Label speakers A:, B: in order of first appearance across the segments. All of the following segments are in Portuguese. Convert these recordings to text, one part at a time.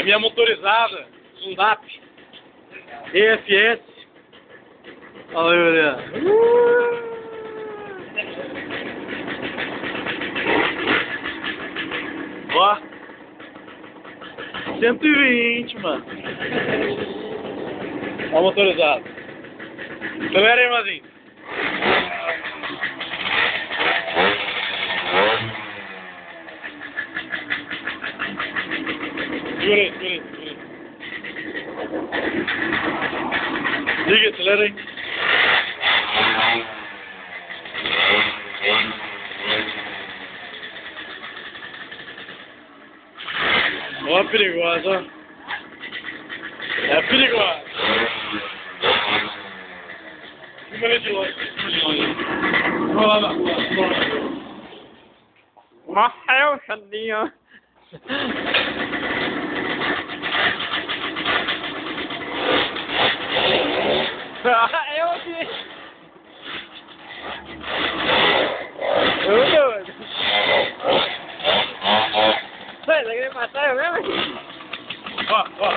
A: É minha motorizada, Zundap, EFS. Olha aí, ó. 120, mano. Ó, motorizado. Acelera aí, irmãzinho. Segura aí, segura aí, segura aí. Liga, acelera aí. Ó, perigosa, ó. É perigosa. Fica ali de longe, Vamos lá na rua,
B: Morreu, Xandinho. Eu aqui. Eu doido. Você tá querendo matar eu mesmo?
A: Ó, ó.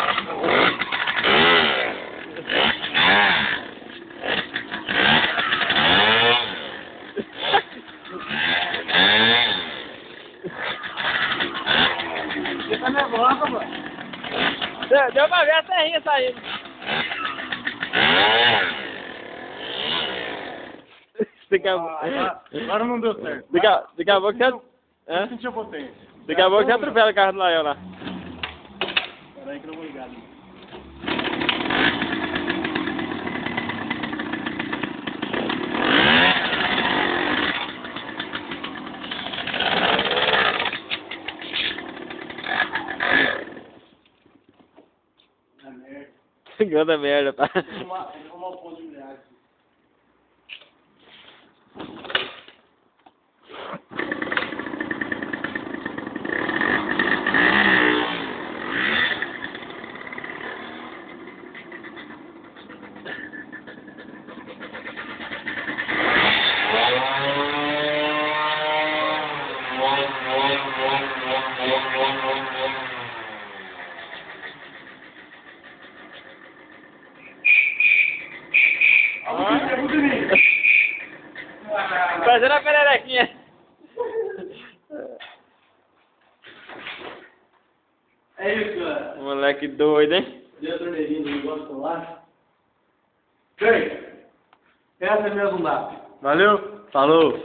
A: Você tá nervosa, mano.
B: Deu pra ver a serrinha saindo.
A: Agora não deu certo.
B: Daqui a pouco você...
A: Eu senti a potência.
B: Daqui a pouco você atropela o carro do Lael lá.
A: Peraí que eu não vou ligar ali.
B: Grande merda, tá?
A: Vou arrumar um ponto de milhares.
B: Fazendo a pererequinha.
A: É isso, galera.
B: Moleque doido, hein?
A: Deu a torneirinha do negócio do celular. Essa é a minha Zundap. Valeu? Falou.